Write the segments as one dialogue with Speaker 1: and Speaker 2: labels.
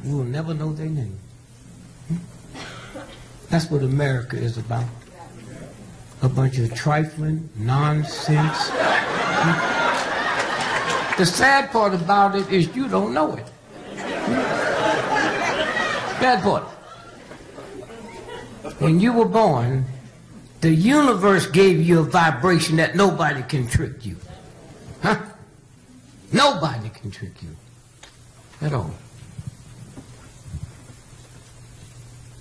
Speaker 1: we will never know their name. That's what America is about. A bunch of trifling nonsense. The sad part about it is you don't know it. Bad part. When you were born, the universe gave you a vibration that nobody can trick you. Huh? Nobody can trick you at all.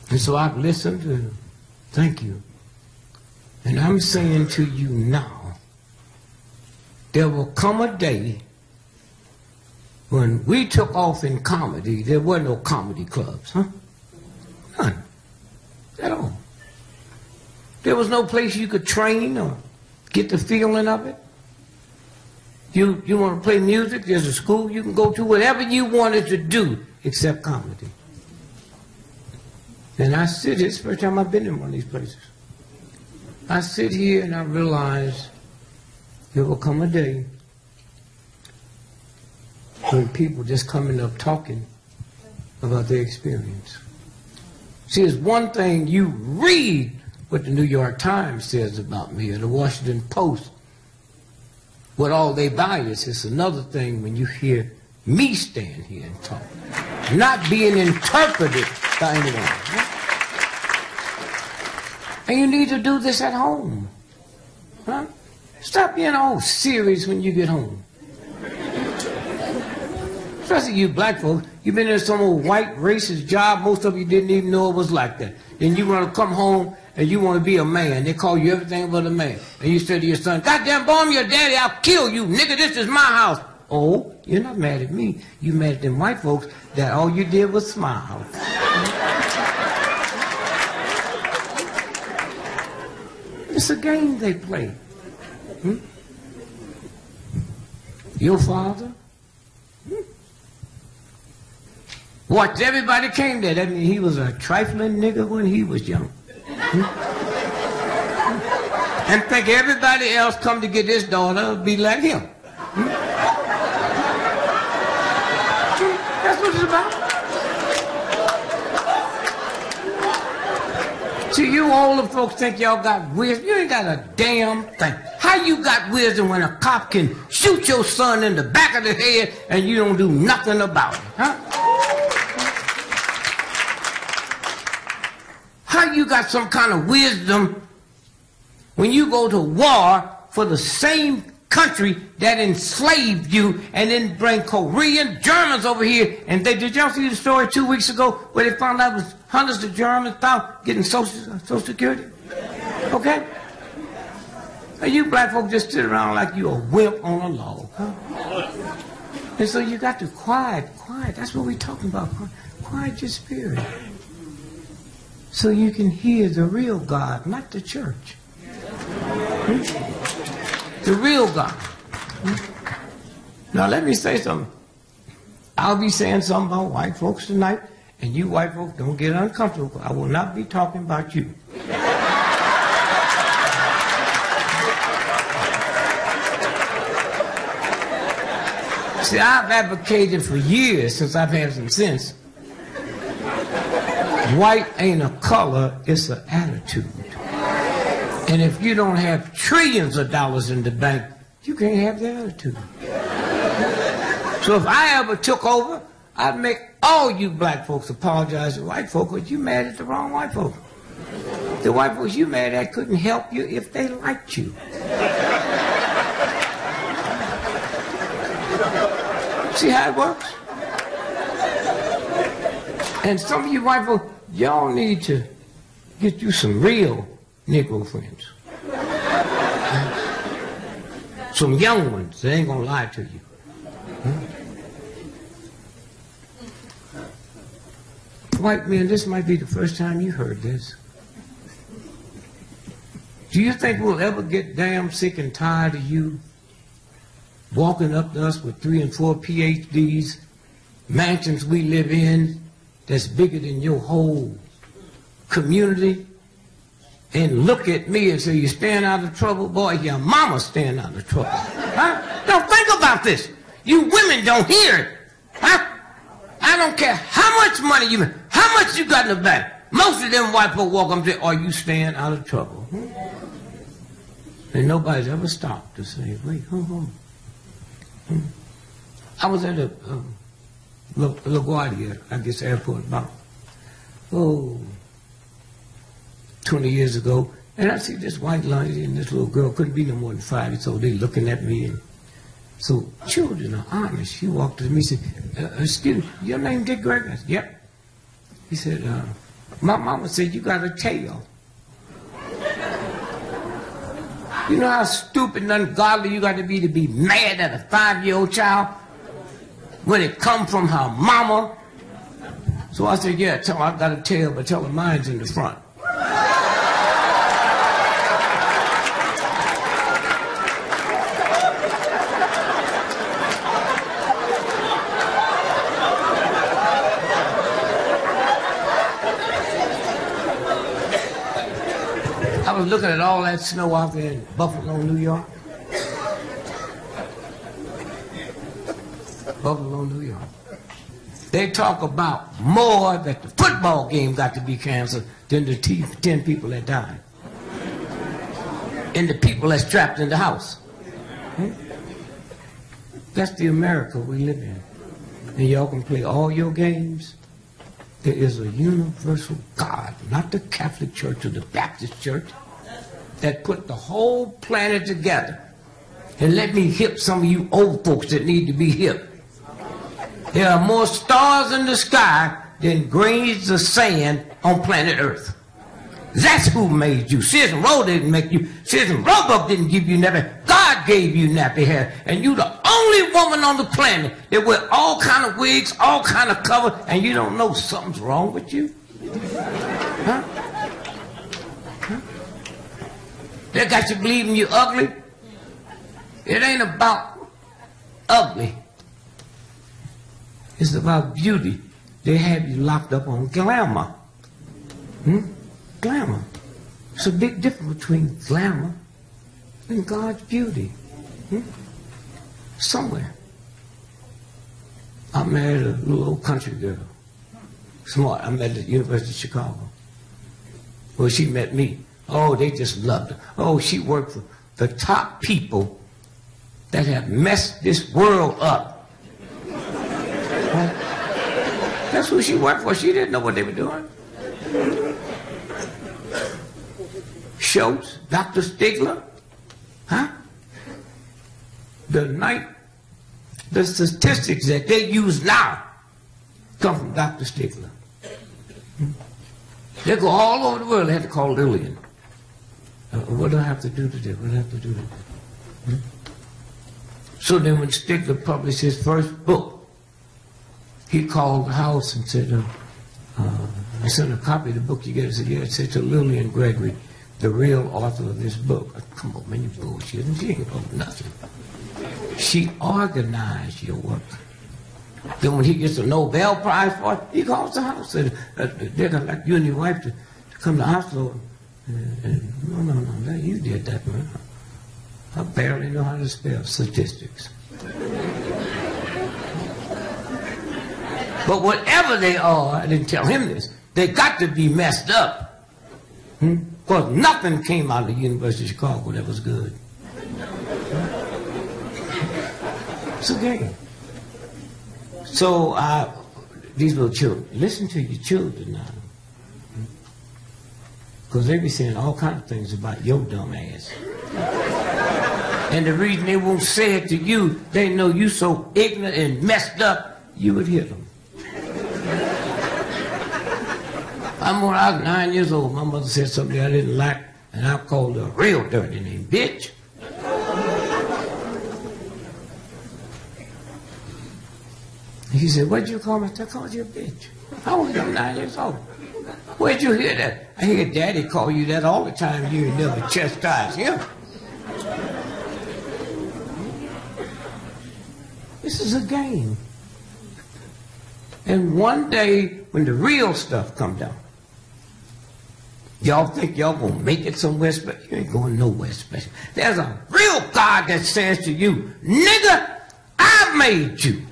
Speaker 1: And so I've listened to, thank you. And I'm saying to you now, there will come a day when we took off in comedy, there were no comedy clubs, huh? None. At all. There was no place you could train or get the feeling of it. You want to play music, there's a school you can go to, whatever you wanted to do except comedy. And I sit here, it's the first time I've been in one of these places. I sit here and I realize there will come a day when people just coming up talking about their experience. See, it's one thing you read what the New York Times says about me or the Washington Post, what all they bias. It's another thing when you hear me stand here and talk, not being interpreted by anyone. And you need to do this at home. Huh? Stop being all serious when you get home. Especially you black folks, you've been in some old white racist job, most of you didn't even know it was like that. Then you want to come home and you want to be a man. They call you everything but a man. And you say to your son, goddamn bomb your daddy, I'll kill you, nigga, this is my house. Oh, you're not mad at me. You mad at them white folks that all you did was smile. It's a game they play. Hmm? Your father? Watched everybody came there. That means he was a trifling nigga when he was young. Hmm? And think everybody else come to get his daughter be like him. Hmm? That's what it's about. See, you older folks think y'all got wisdom. You ain't got a damn thing. How you got wisdom when a cop can shoot your son in the back of the head and you don't do nothing about it, huh? How you got some kind of wisdom when you go to war for the same country that enslaved you and then bring Korean Germans over here? And they, did y'all see the story 2 weeks ago where they found out it was hundreds of Germans found getting Social Security? Okay? And you black folk just sit around like you a wimp on a log. Huh? And so you got to quiet. That's what we're talking about. Quiet your spirit. So you can hear the real God, not the church. Hmm? The real God. Hmm? Now let me say something. I'll be saying something about white folks tonight, and you white folks don't get uncomfortable. I will not be talking about you. See, I've advocated for years, since I've had some sense, white ain't a color, it's an attitude. And if you don't have trillions of dollars in the bank, you can't have the attitude. So if I ever took over, I'd make all you black folks apologize to white folks because you mad at the wrong white folks. The white folks you mad at couldn't help you if they liked you. See how it works? And some of you white folks, y'all need to get you some real Negro friends. Some young ones that ain't gonna lie to you. White men, this might be the first time you heard this. Do you think we'll ever get damn sick and tired of you walking up to us with 3 and 4 PhDs, mansions we live in that's bigger than your whole community, and look at me and say, you're staying out of trouble? Boy, your mama's staying out of trouble. Huh? Now think about this. You women don't hear it. Huh? I don't care how much money you make, how much you got in the bank. Most of them white folk walk up and say, are you staying out of trouble? And nobody's ever stopped to say, wait, hold on. I was at a LaGuardia, I guess, airport about, 20 years ago, and I see this white lady and this little girl, couldn't be no more than 5 years old, they looking at me. And so children are honest. She walked to me and said, excuse me, your name D.Gregory? I said, yep. He said, my mama said you got a tail. You know how stupid and ungodly you got to be mad at a 5-year-old child when it come from her mama? So I said, yeah, tell her I got a tail, but tell her mine's in the front. I was looking at all that snow out there in Buffalo, New York. Buffalo, New York. They talk about more that the football game got to be canceled than the 10 people that died. And the people that's trapped in the house. That's the America we live in. And y'all can play all your games. There is a universal God, not the Catholic Church or the Baptist Church, that put the whole planet together. And let me hip some of you old folks that need to be hip. There are more stars in the sky than grains of sand on planet Earth. That's who made you. Susan Roe didn't make you. Susan Roebuck didn't give you nappy. God gave you nappy hair. And you the only woman on the planet that wear all kind of wigs, all kind of cover, and you don't know something's wrong with you? Huh? Huh? They got you believing you ugly? It ain't about ugly. It's about beauty. They have you locked up on glamour. Glamour. It's a big difference between glamour and God's beauty. Somewhere. I married a little old country girl. Smart. I met her at the University of Chicago. Well, she met me. Oh, they just loved her. Oh, she worked for the top people that have messed this world up. That's who she worked for. She didn't know what they were doing. Schultz, Dr. Stigler, huh? The statistics that they use now come from Dr. Stigler. They go all over the world. They have to call Lillian. What do I have to do today? What do I have to do today? So then when Stigler published his first book, he called the house and said, I sent a copy of the book you get. I said, yeah, it said to Lillian Gregory, the real author of this book. I said, come on, man, you bullshit. And she ain't about nothing. She organized your work. Then when he gets a Nobel Prize for it, he calls the house. Said, they're going to like you and your wife to come to Oslo. No, you did that, man. I barely know how to spell statistics. But whatever they are, I didn't tell him this, they got to be messed up. Because nothing came out of the University of Chicago that was good. It's a game. So these little children, listen to your children now. Because they be saying all kinds of things about your dumb ass. And the reason they won't say it to you, they know you so ignorant and messed up, you would hit them. When I was 9 years old, my mother said something I didn't like, and I called her a real dirty name, bitch. He said, what'd you call me? I called you a bitch. I was 9 years old. Where'd you hear that? I hear Daddy call you that all the time. You never chastise him. This is a game. And one day, when the real stuff comes down, y'all think y'all gonna make it somewhere special? You ain't going nowhere special. There's a real God that says to you, nigga, I made you.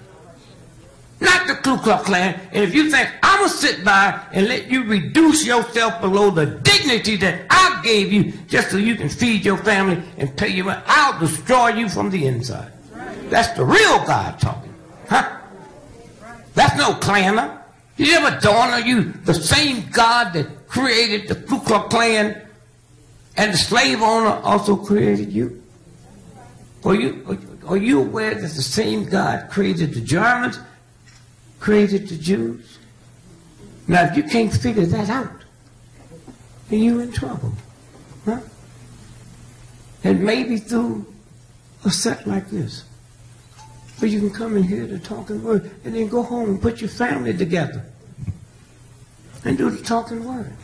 Speaker 1: Not the Ku Klux Klan, and if you think I'm going to sit by and let you reduce yourself below the dignity that I gave you just so you can feed your family and pay your rent, I'll destroy you from the inside. That's the real God talking. Huh? That's no Klanner. You ever dawn on you the same God that created the Ku Klux Klan and the slave owner also created you? Are you aware that the same God created the Germans, created the Jews? Now, if you can't figure that out, then you're in trouble. Huh? And maybe through a set like this, where you can come in here to talking word and then go home and put your family together and do the talking word.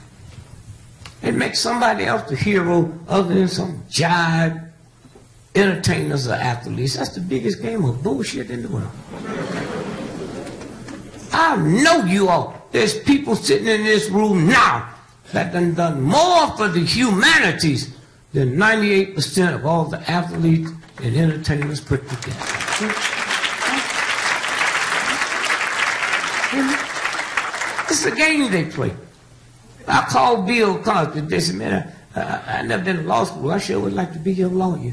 Speaker 1: And make somebody else the hero other than some jive entertainers or athletes. That's the biggest game of bullshit in the world. I know you all. There's people sitting in this room now that done more for the humanities than 98% of all the athletes and entertainers put together. It's a game they play. I called Bill Cosby. They said, man, I never been to law school. I sure would like to be your lawyer.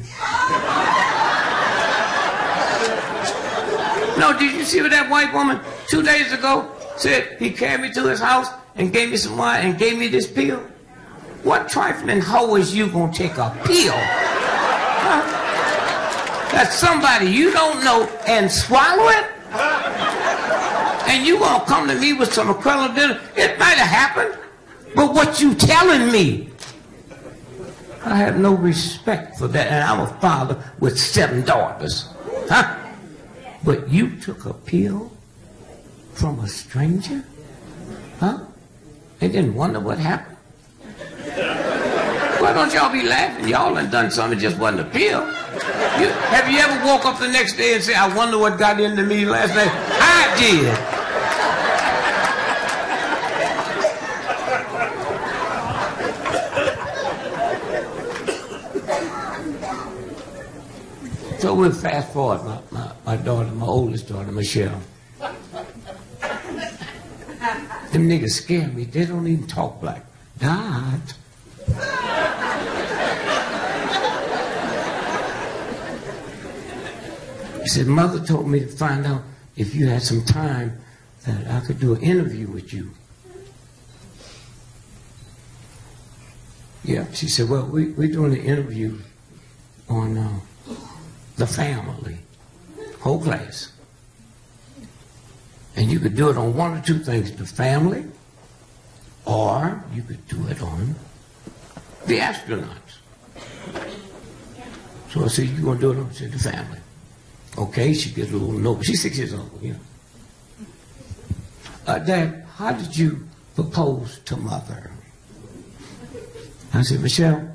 Speaker 1: No, did you see what that white woman 2 days ago said? He carried me to his house and gave me some wine and gave me this pill. What trifling hoe is you gonna take a pill? Huh? That's somebody you don't know and swallow it? And you gonna come to me with some credibility? It might have happened, but what you telling me? I have no respect for that, and I'm a father with 7 daughters. Huh? But you took a pill from a stranger? Huh? And then wonder what happened? Why don't y'all be laughing? Y'all done something that just wasn't a pill. Have you ever woke up the next day and say, I wonder what got into me last night? I did. So we'll fast forward. My daughter, my oldest daughter, Michelle. Them niggas scare me. They don't even talk black. God. He said, Mother told me to find out if you had some time that I could do an interview with you. Yeah, she said, well, we're doing an interview on the family, whole class. And you could do it on one or two things, the family, or you could do it on the astronauts. So I said, you going to do it on the family? Okay, she gets a little note. She's 6 years old, you know. Dad, how did you propose to Mother? I said, Michelle,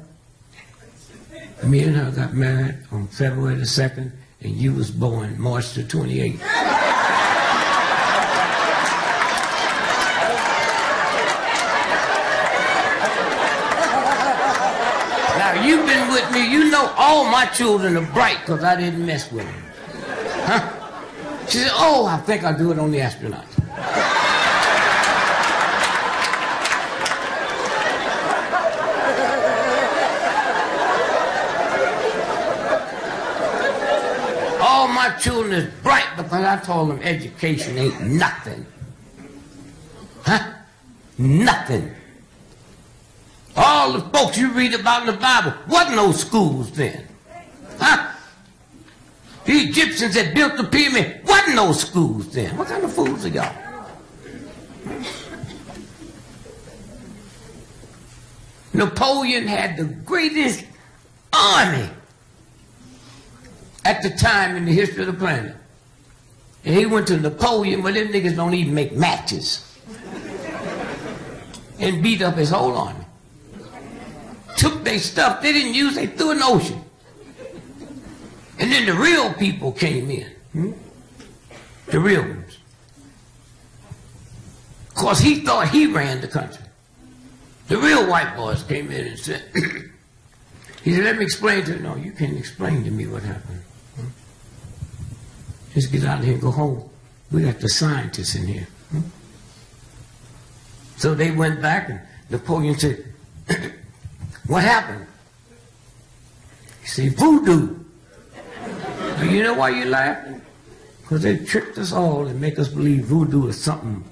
Speaker 1: me and her got married on February the 2nd, and you was born March the 28th. Now, you've been with me. You know all my children are bright because I didn't mess with them. Huh? She said, oh, I think I'll do it on the astronauts. All my children is bright because I told them education ain't nothing. Huh? Nothing. All the folks you read about in the Bible, wasn't no schools then. Huh? The Egyptians that built the pyramid, wasn't no schools then. What kind of fools are y'all? Napoleon had the greatest army at the time in the history of the planet. And he went to Napoleon, but them niggas don't even make matches. And beat up his whole army. Took their stuff they didn't use, they threw in the ocean. And then the real people came in. The real ones. Of course, he thought he ran the country. The real white boys came in and said, he said, let me explain to you. No, you can't explain to me what happened. Just get out of here and go home. We got the scientists in here. So they went back and Napoleon said, what happened? He said, voodoo. Do you know why you're laughing? Because they tricked us all and make us believe voodoo is something.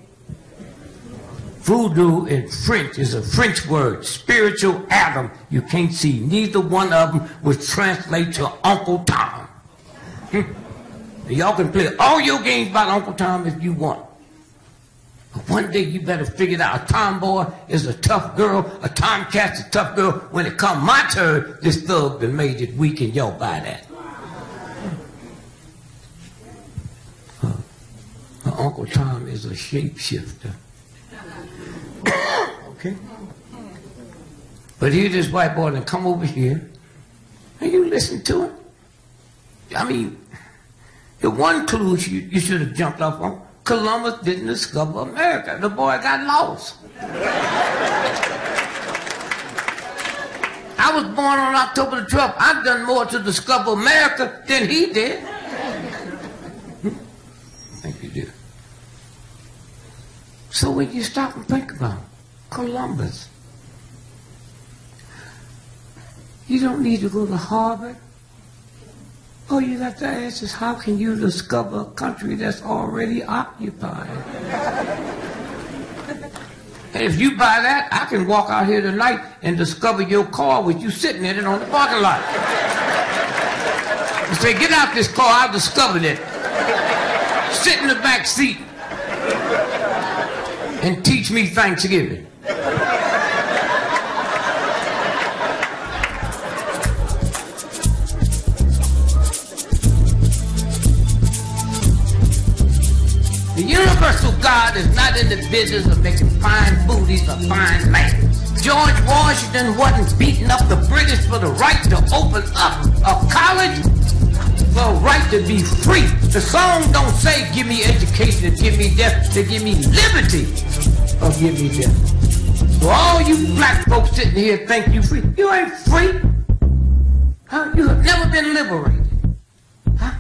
Speaker 1: Voodoo in French is a French word, spiritual atom you can't see. Neither one of them would translate to Uncle Tom. Y'all can play all your games about Uncle Tom if you want. But one day you better figure it out. A tomboy is a tough girl. A tomcat's a tough girl. When it come my turn, this thug that made it weak and y'all buy that. Uncle Tom is a shapeshifter. Okay? But here's this white boy that come over here and you listen to him. I mean, the one clue you should have jumped off on, Columbus didn't discover America. The boy got lost. I was born on October the 12th. I've done more to discover America than he did. I think you did. So when you stop and think about Columbus, you don't need to go to Harvard. All you have to ask is, how can you discover a country that's already occupied? And if you buy that, I can walk out here tonight and discover your car with you sitting in it on the parking lot. You say, get out this car, I've discovered it. Sit in the back seat and teach me Thanksgiving. The universal God is not in the business of making fine booties or fine men. George Washington wasn't beating up the British for the right to open up a college, for the right to be free. The song don't say give me education or give me death, they give me liberty or give me death. So all you black folks sitting here think you free. You ain't free. Huh? You have never been liberated. Huh?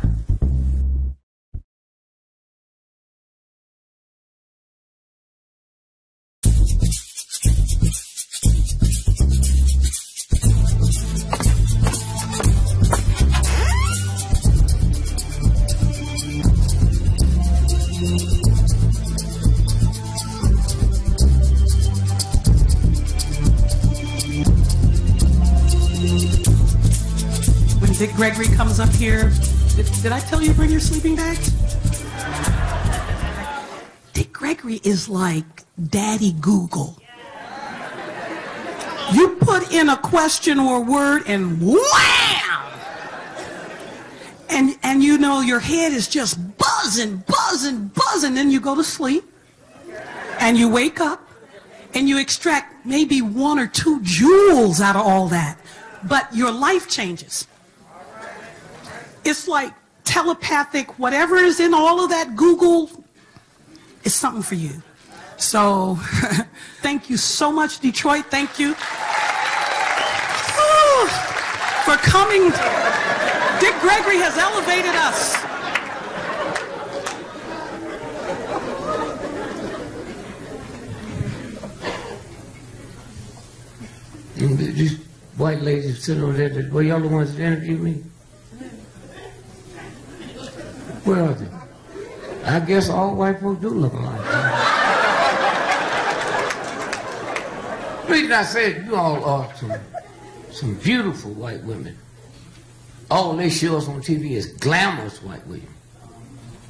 Speaker 2: Dick Gregory comes up here. Did I tell you to bring your sleeping bags? Dick Gregory is like Daddy Google. You put in a question or a word and wham! And you know your head is just buzzing, buzzing, buzzing. Then you go to sleep and you wake up and you extract maybe 1 or 2 jewels out of all that. But your life changes. It's like telepathic, whatever is in all of that Google is something for you. So thank you so much, Detroit. Thank you for coming. Dick Gregory has elevated us.
Speaker 1: These white ladies sitting over there, were y'all the ones that interviewed me? Where are they? I guess all white folks do look alike. The reason I said you all are some beautiful white women. All they show us on TV is glamorous white women.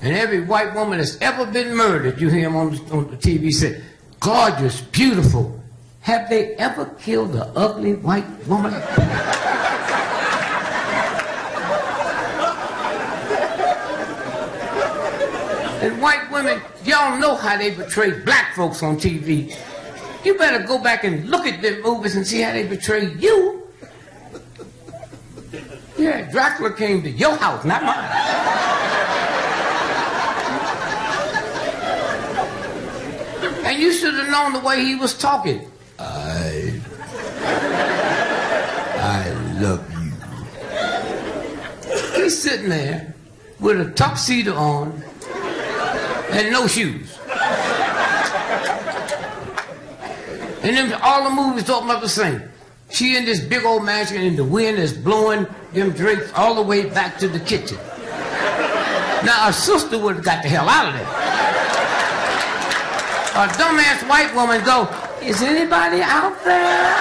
Speaker 1: And every white woman that's ever been murdered, you hear them on the TV say, gorgeous, beautiful. Have they ever killed an ugly white woman? And white women, y'all know how they portray black folks on TV. You better go back and look at them movies and see how they portray you. Yeah, Dracula came to your house, not mine. And you should have known the way he was talking. I love you. He's sitting there with a tuxedo on, and no shoes. And then all the movies talking about the same. She in this big old mansion and the wind is blowing them drapes all the way back to the kitchen. Now her sister would have got the hell out of there. A dumbass white woman go, is anybody out there?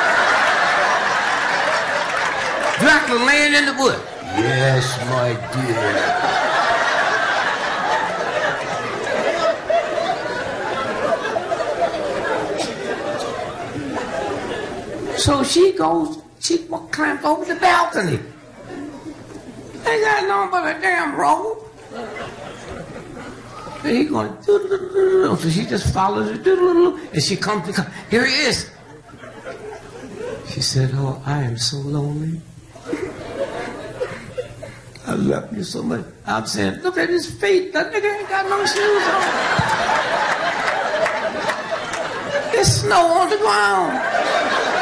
Speaker 1: Dracula laying in the wood. Yes, my dear. So she goes, she climbs over the balcony. Ain't got nothing but a damn rope. And he going, so she just follows her, and she comes, here he is. She said, oh, I am so lonely. I love you so much. I'm saying, look at his feet. That nigga ain't got no shoes on. There's snow on the ground.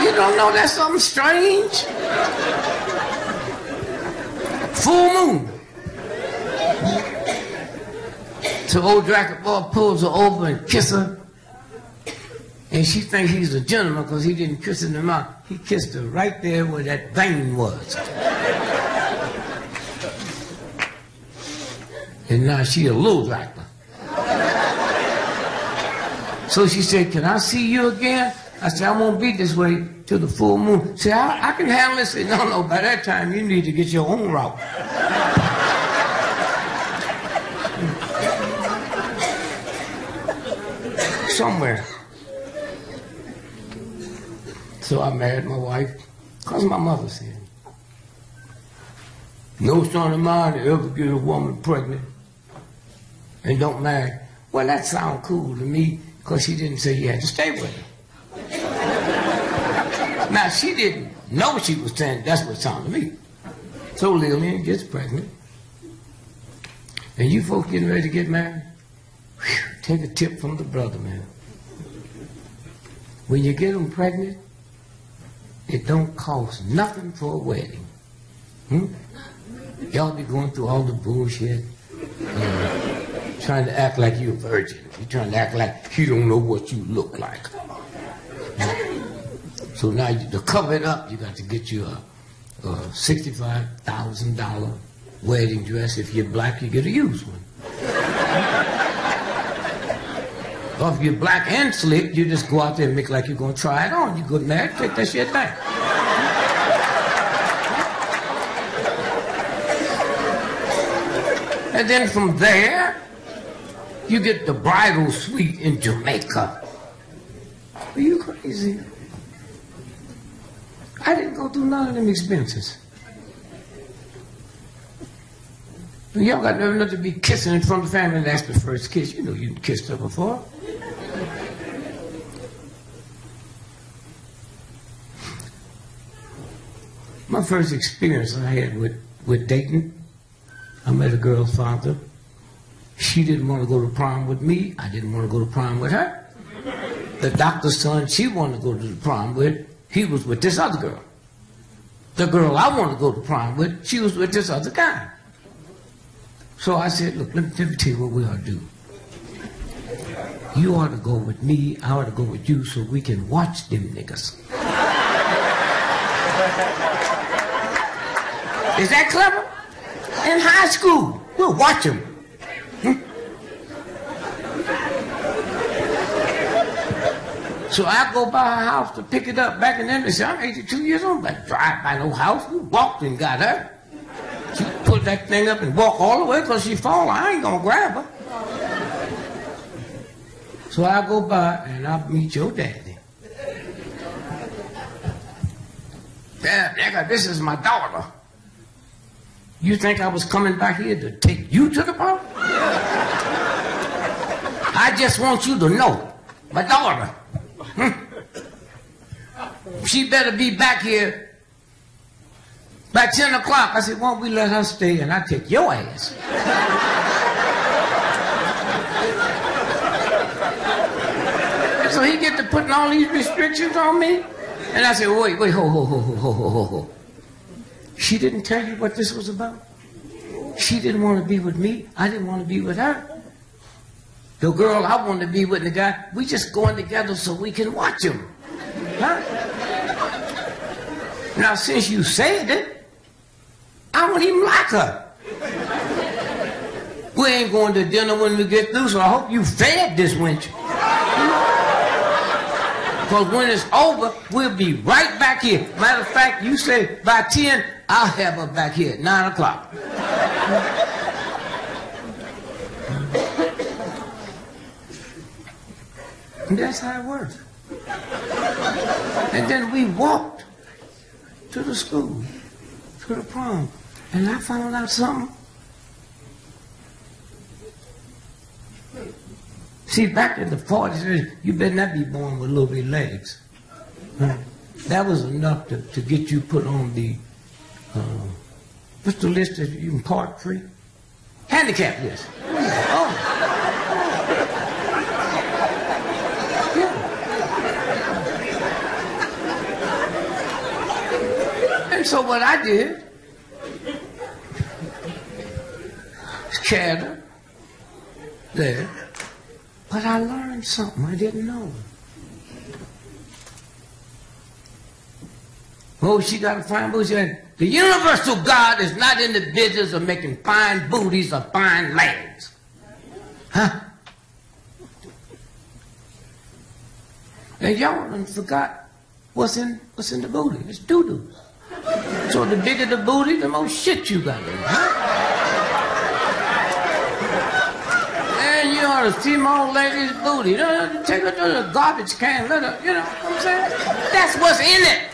Speaker 1: You don't know that's something strange? Full moon. So old Dracula pulls her over and kisses her. And she thinks he's a gentleman because he didn't kiss her in the mouth. He kissed her right there where that vein was. And now she a little Dracula. So she said, can I see you again? I said, I won't be this way till the full moon. She said, I can handle this. I said, no, by that time you need to get your own route. Somewhere. So I married my wife because my mother said, no son of mine ever get a woman pregnant and don't marry. Well, that sounds cool to me because she didn't say you had to stay with her. Now, she didn't know she was saying that's what it sounded to me. So Lillian gets pregnant. And you folks getting ready to get married? Whew, take a tip from the brother, man. When you get them pregnant, it don't cost nothing for a wedding. Y'all be going through all the bullshit, trying to act like you're a virgin. You're trying to act like you don't know what you look like. So now to cover it up, you got to get you a $65,000 wedding dress. If you're black, you get a used one. Or if you're black and slick, you just go out there and make like you're going to try it on. You go married, take that shit back. And then from there, you get the bridal suite in Jamaica. Are you crazy? I didn't go through none of them expenses. Y'all got nothing to be kissing in front of the family and that's the first kiss. You know you kissed her before. My first experience I had with dating, I met a girl's father. She didn't want to go to prom with me. I didn't want to go to prom with her. The doctor's son she wanted to go to the prom with, he was with this other girl. The girl I wanted to go to prom with, she was with this other guy. So I said, look, let me tell you what we ought to do. You ought to go with me, I ought to go with you so we can watch them niggas. Is that clever? In high school, we'll watch them. So I go by her house to pick it up. Back in then, they said, I'm 82 years old. I drive by no house. We walked and got her. She put that thing up and walk all the way because she fall. I ain't going to grab her. So I go by and I meet your daddy. Yeah, nigga, this is my daughter. You think I was coming back here to take you to the park? I just want you to know, my daughter. She better be back here by 10 o'clock. I said, won't we let her stay and I take your ass? And so he get to putting all these restrictions on me. And I said, wait, ho. She didn't tell you what this was about? She didn't want to be with me. I didn't want to be with her. The girl I want to be with, the guy, we just going together so we can watch him. Huh? Now, since you said it, I don't even like her. We ain't going to dinner when we get through, so I hope you fed this wench. Because when it's over, we'll be right back here. Matter of fact, you say by 10, I'll have her back here at 9 o'clock. And that's how it works. And then we walked to the school, to the prom, and I found out something. See, back in the 40s, you better not be born with little bitty legs. That was enough to get you put on the, what's the list that you can park free? Handicap list. Oh. And so what I did, carried her there, but I learned something I didn't know. Oh, she got a fine booty. The universal God is not in the business of making fine booties or fine legs. Huh? And y'all done forgot what's in the booty. It's doo-doos. So the bigger the booty, the more shit you got in it, huh? And you ought to see my old lady's booty. You know, take her to the garbage can, let her, you know what I'm saying? That's what's in it.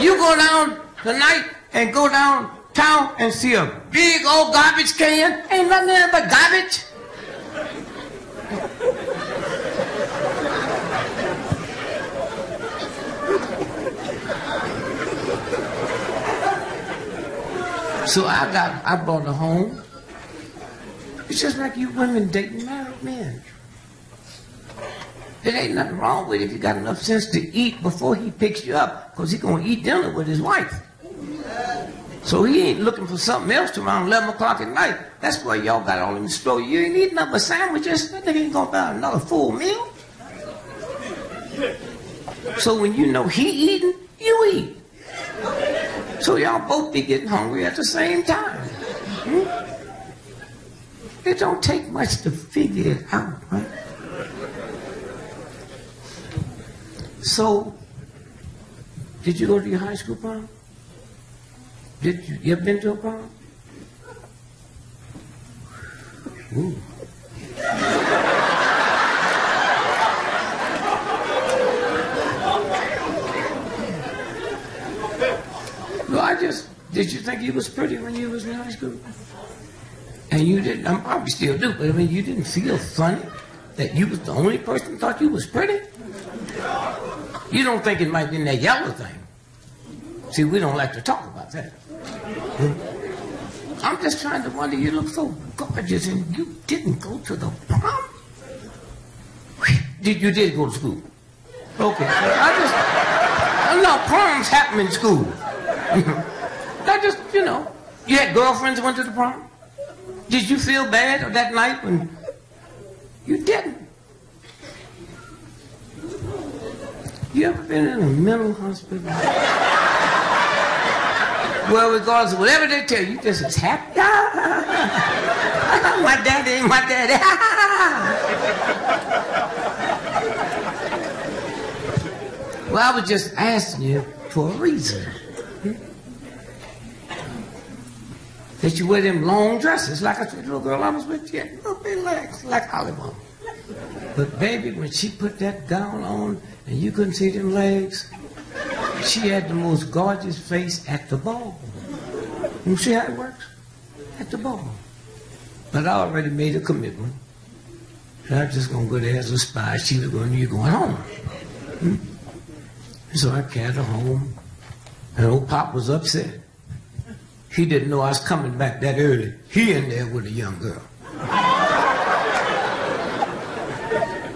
Speaker 1: You go down tonight and go downtown and see a big old garbage can. Ain't nothing in it but garbage. So I brought her home. It's just like you women dating married men. There ain't nothing wrong with it if you got enough sense to eat before he picks you up, because he's going to eat dinner with his wife. So he ain't looking for something else till around 11 o'clock at night. That's why y'all got all them store. You ain't eating nothing but sandwiches. That nigga ain't going to buy another full meal. So when you know he eating, you eat. So y'all both be getting hungry at the same time. It don't take much to figure it out, right? So, did you go to your high school prom? Did you ever been to a prom? Ooh. No, did you think you was pretty when you was in high school? And you didn't, I probably still do, but I mean, you didn't feel funny that you was the only person who thought you was pretty? You don't think it might be in that yellow thing. See, we don't like to talk about that. I'm just trying to wonder, you look so gorgeous and you didn't go to the prom? You did go to school? Okay. No, proms happen in school. I just, you know, you had girlfriends that went to the prom? Did you feel bad that night when you didn't? You ever been in a mental hospital? Well, regardless of whatever they tell you, just as happy. My daddy ain't my daddy. Well, I was just asking you for a reason. That you wear them long dresses, like I said, little girl I was with, yeah, little big legs, like Hollywood. But baby, when she put that gown on and you couldn't see them legs, she had the most gorgeous face at the ball. You see how it works? At the ball. But I already made a commitment. I was just going to go there as a spy. She was going, you're going home. So I carried her home. And old Pop was upset. He didn't know I was coming back that early. He in there with a young girl.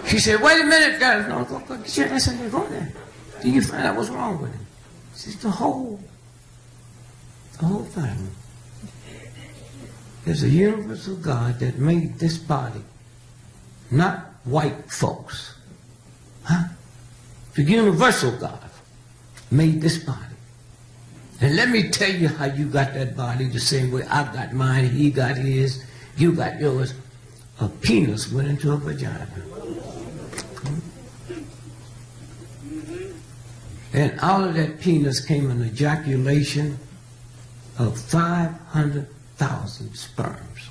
Speaker 1: She said, wait a minute, guys. No, go. I said, go there. Then you find out what's wrong with him. She said, the whole thing. There's a universal God that made this body not white folks. Huh? The universal God made this body. And let me tell you how you got that body the same way I got mine, he got his, you got yours. A penis went into a vagina. And out of that penis came an ejaculation of 500,000 sperms.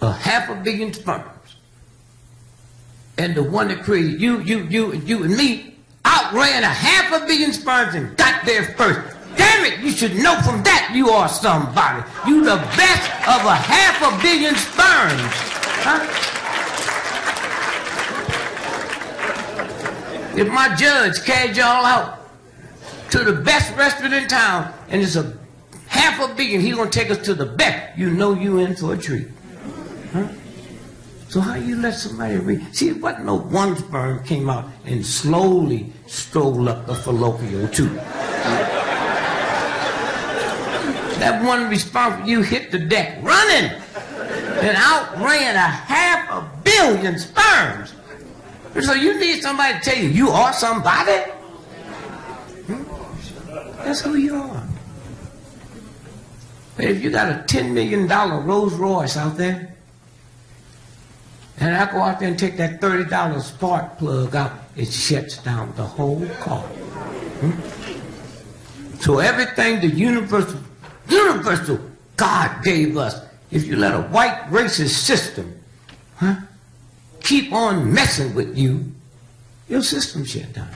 Speaker 1: A 500 million sperms. And the one that created you and me outran 500 million sperms and got there first. Damn it, you should know from that you are somebody. You the best of 500 million sperms. Huh? If my judge carried y'all out to the best restaurant in town and it's a 500 million, he gonna take us to the best, you know you in for a treat. Huh? So how you let somebody read? See, it wasn't no one sperm came out and slowly strolled up the fallopian tube. That one responsible, you hit the deck running and outran 500 million sperms. So you need somebody to tell you, you are somebody. That's who you are. But if you got a $10 million Rolls Royce out there, and I go out there and take that $30 spark plug out, it shuts down the whole car. So everything the universal God gave us, if you let a white racist system keep on messing with you, your system shut down.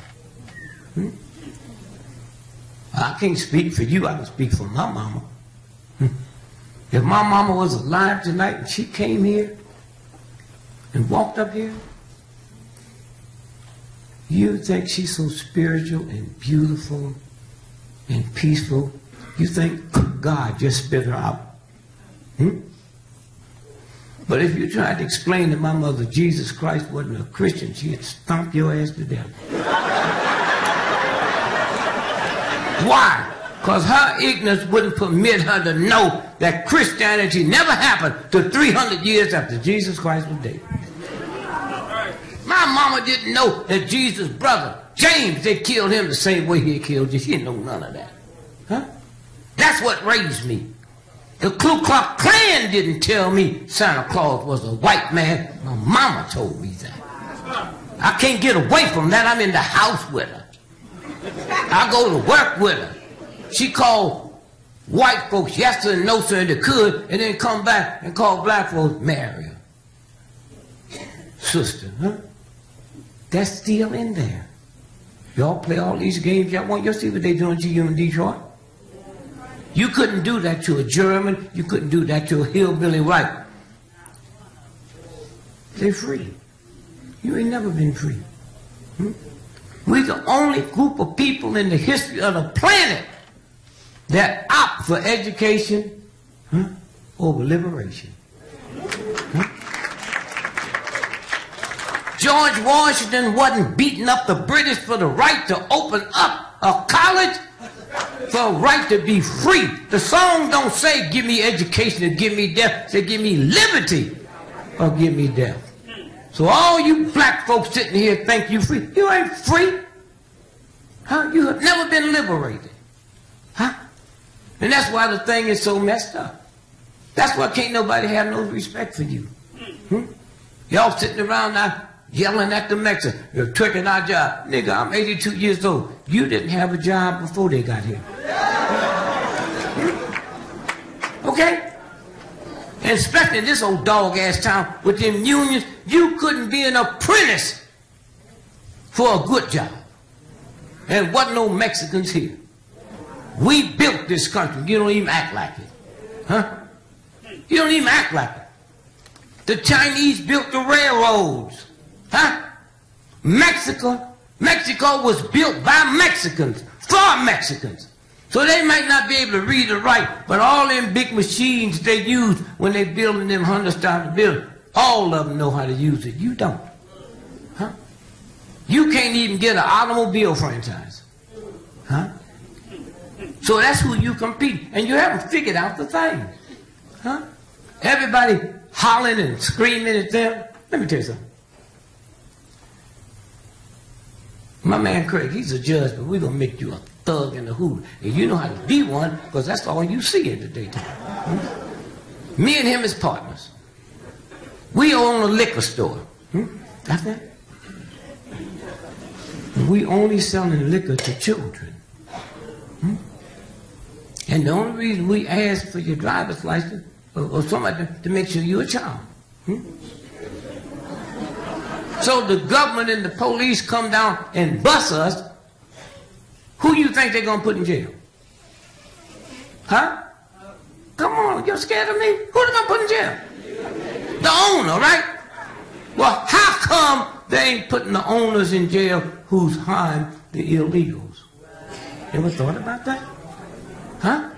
Speaker 1: I can't speak for you, I can speak for my mama. If my mama was alive tonight and she came here and walked up here, you think she's so spiritual and beautiful and peaceful, you think God just spit her out. But if you tried to explain to my mother Jesus Christ wasn't a Christian, she'd stomp your ass to death. Why? Because her ignorance wouldn't permit her to know that Christianity never happened till 300 years after Jesus Christ was dead. My mama didn't know that Jesus' brother, James, they killed him the same way he killed you. She didn't know none of that. Huh? That's what raised me. The Ku Klux Klan didn't tell me Santa Claus was a white man. My mama told me that. I can't get away from that. I'm in the house with her. I go to work with her. She called white folks yes sir and no sir and they could, and then come back and call black folks marry her. Sister, huh? That's still in there. Y'all play all these games y'all want. Y'all see what they doing to you in Detroit? You couldn't do that to a German. You couldn't do that to a hillbilly white. They're free. You ain't never been free. We're the only group of people in the history of the planet that opt for education over liberation. George Washington wasn't beating up the British for the right to open up a college, for a right to be free. The song don't say give me education or give me death. It say give me liberty or give me death. So all you black folks sitting here think you free. You ain't free. Huh? You have never been liberated. Huh? And that's why the thing is so messed up. That's why can't nobody have no respect for you. Y'all sitting around now yelling at the Mexicans. You're tricking our job. Nigga, I'm 82 years old. You didn't have a job before they got here. Okay? And especially in this old dog-ass town with them unions, you couldn't be an apprentice for a good job. And wasn't no Mexicans here. We built this country. You don't even act like it. Huh? You don't even act like it. The Chinese built the railroads. Huh? Mexico was built by Mexicans, for Mexicans. So they might not be able to read or write, but all them big machines they use when they building them 100-star buildings, all of them know how to use it. You don't. Huh? You can't even get an automobile franchise. Huh? So that's who you compete. And you haven't figured out the thing. Huh? Everybody hollering and screaming at them. Let me tell you something. My man Craig, he's a judge, but we're going to make you a thug and a hoot. And you know how to be one, because that's all you see in the daytime. Me and him is partners. We own a liquor store. That's that? We only selling liquor to children. And the only reason we ask for your driver's license or somebody to make sure you're a child. So the government and the police come down and bust us. Who do you think they're going to put in jail? Huh? Come on, you're scared of me? Who are they going to put in jail? The owner, right? Well, how come they ain't putting the owners in jail who's hiring the illegals? Ever thought about that? Huh?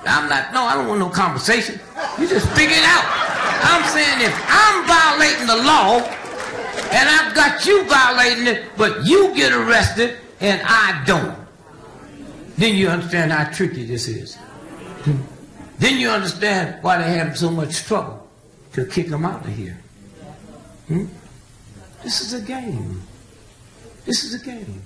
Speaker 1: I don't want no conversation. You just figure it out. I'm saying if I'm violating the law and I've got you violating it, but you get arrested and I don't, then you understand how tricky this is. Then you understand why they have so much trouble to kick them out of here. This is a game. This is a game.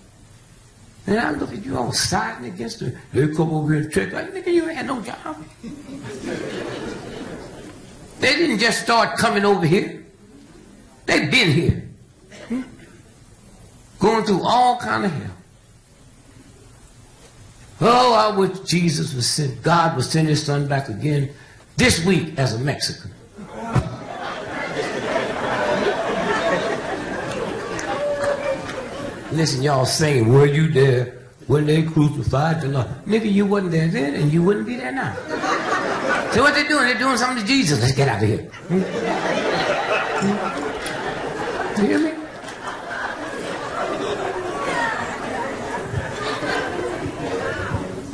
Speaker 1: And I look at you all siding against them. They come over here and check. Like, nigga, you ain't had no job. They didn't just start coming over here. They've been here. Going through all kind of hell. Oh, I wish Jesus was sent, God would send his son back again this week as a Mexican. Listen, y'all saying, were you there when they crucified the Lord? Nigga, you wasn't there then, and you wouldn't be there now. So what they doing? They're doing something to Jesus. Let's get out of here. You hear me?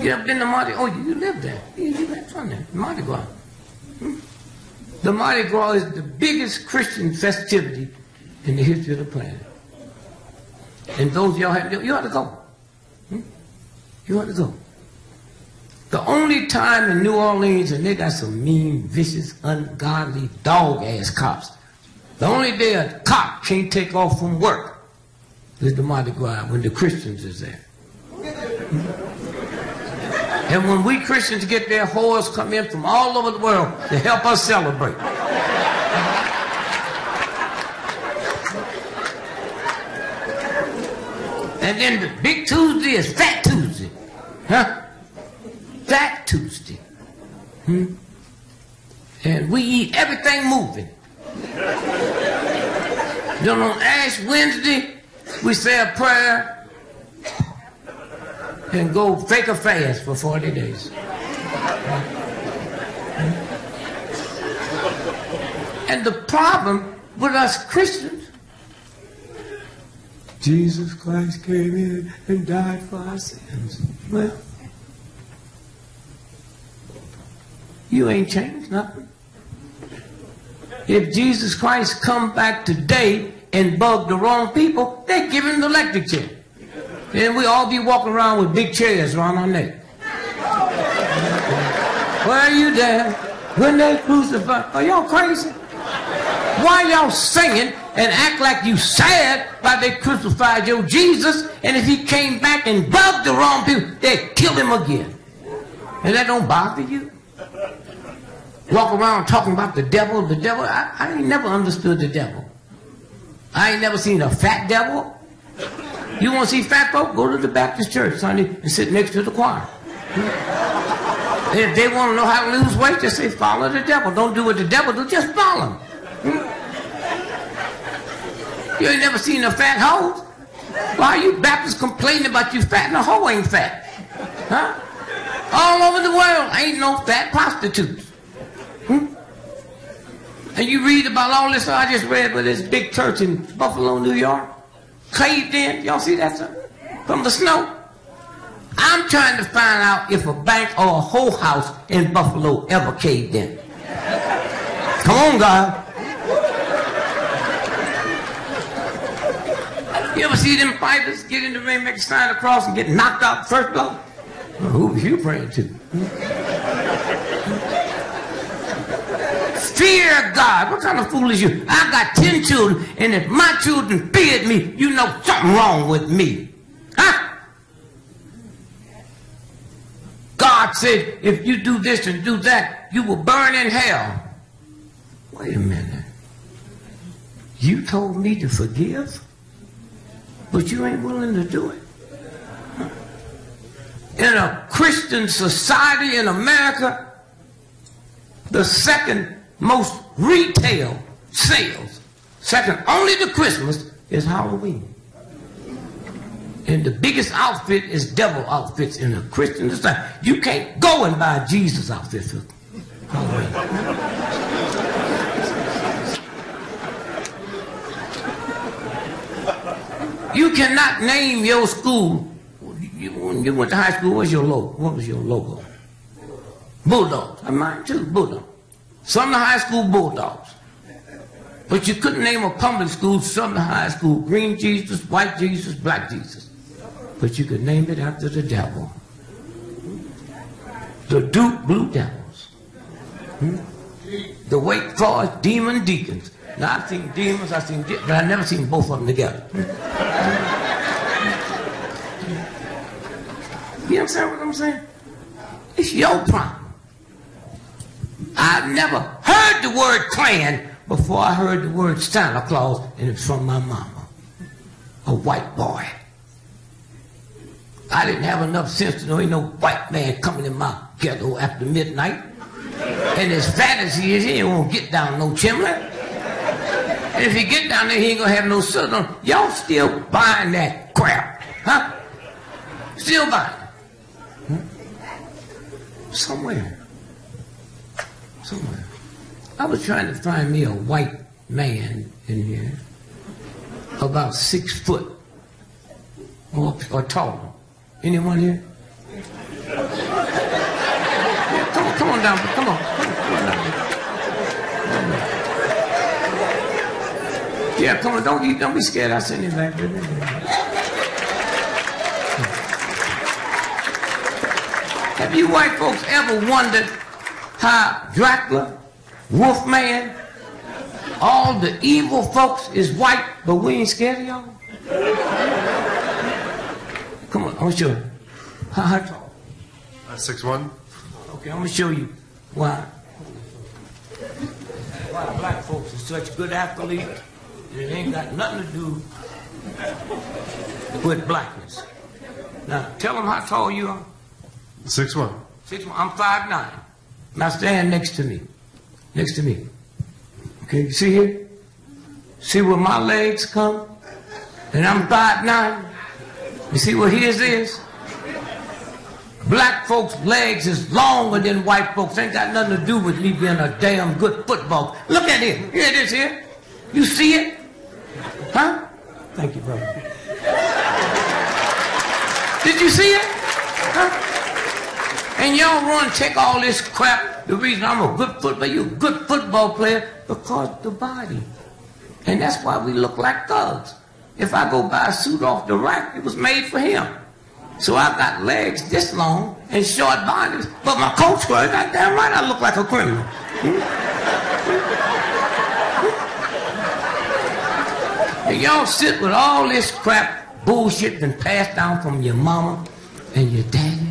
Speaker 1: You ever been to Mardi Gras? Oh, you live there. You had fun there. Mardi Gras. The Mardi Gras is the biggest Christian festivity in the history of the planet. And those of y'all you ought to go. You ought to go. The only time in New Orleans, and they got some mean, vicious, ungodly, dog-ass cops. The only day a cop can't take off from work is the Mardi Gras, when the Christians is there. And when we Christians get there, whores come in from all over the world to help us celebrate. And then the big Tuesday is Fat Tuesday. Huh? Fat Tuesday. And we eat everything moving. Then on Ash Wednesday, we say a prayer and go fake a fast for 40 days. And the problem with us Christians, Jesus Christ came in and died for our sins. Well, you ain't changed nothing. If Jesus Christ come back today and bug the wrong people, they give him the electric chair. Then we all be walking around with big chairs around our neck. Were you there when they crucified? Are y'all crazy? Why y'all singing and act like you sad why they crucified your Jesus, and if he came back and bugged the wrong people, they'd kill him again? And that don't bother you? Walk around talking about the devil. The devil, I ain't never understood the devil. I ain't never seen a fat devil. You want to see fat folk? Go to the Baptist church Sunday and sit next to the choir. If they want to know how to lose weight, just say follow the devil. Don't do what the devil do, just follow him. You ain't never seen a fat hoe? Why are you Baptists complaining about you fat and a hoe ain't fat? Huh? All over the world ain't no fat prostitutes. And you read about all this, I just read about this big church in Buffalo, New York, caved in. Y'all see that, sir? From the snow. I'm trying to find out if a bank or a whole house in Buffalo ever caved in. Come on, God. You ever see them fighters get in the ring, make a sign across, and get knocked out first blow? Well, who was you praying to? fear God. What kind of fool is you? I got 10 children, and if my children feared me, you know something wrong with me. Huh? God said, if you do this and do that, you will burn in hell. Wait a minute. You told me to forgive, but you ain't willing to do it. In a Christian society in America, the second most retail sales, second only to Christmas, is Halloween. And the biggest outfit is devil outfits in a Christian society. You can't go and buy Jesus outfits for Halloween. You cannot name your school. When you went to high school, what was your logo? What was your logo? Bulldogs. I mine too, Bulldogs. Some of the high school Bulldogs. But you couldn't name a public school, some of the high school, green Jesus, white Jesus, black Jesus. But you could name it after the devil. The Duke Blue Devils. The Wake Forest Demon Deacons. Now I've seen demons, but I've never seen both of them together. You understand what I'm saying? It's your problem. I've never heard the word Klan before I heard the word Santa Claus, and it's from my mama, a white boy. I didn't have enough sense to know ain't no white man coming in my ghetto after midnight. And as fat as he is, he ain't gonna get down no chimney. And if he get down there, he ain't gonna have no southern on. Y'all still buying that crap, huh? Still buying it. Somewhere. I was trying to find me a white man in here, about 6 foot or taller. Anyone here? Yeah, come on down, come on down. Yeah, come on, don't be scared. I'll send you back. Have you white folks ever wondered how Dracula, Wolfman, all the evil folks is white, but we ain't scared of y'all? Come on, I'm gonna show you. How tall?
Speaker 3: 6'1".
Speaker 1: Okay, I'm gonna show you why black folks are such good athletes. It ain't got nothing to do with blackness. Now, tell them how tall you are.
Speaker 3: 6'1".
Speaker 1: 6'1". I'm 5'9". Now stand next to me. Next to me. Okay, you see here? See where my legs come? And I'm 5'9". You see what his is? Black folks' legs is longer than white folks. Ain't got nothing to do with me being a damn good football. Look at it. Here it is here. You see it? Huh? Thank you, brother. Did you see it? Huh? And y'all run take all this crap. The reason I'm a good football, you a good football player, because the body. And that's why we look like thugs. If I go buy a suit off the rack, it was made for him. So I got legs this long and short bodies, but my coach was, goddamn right, I look like a criminal. And y'all sit with all this crap bullshit been passed down from your mama and your daddy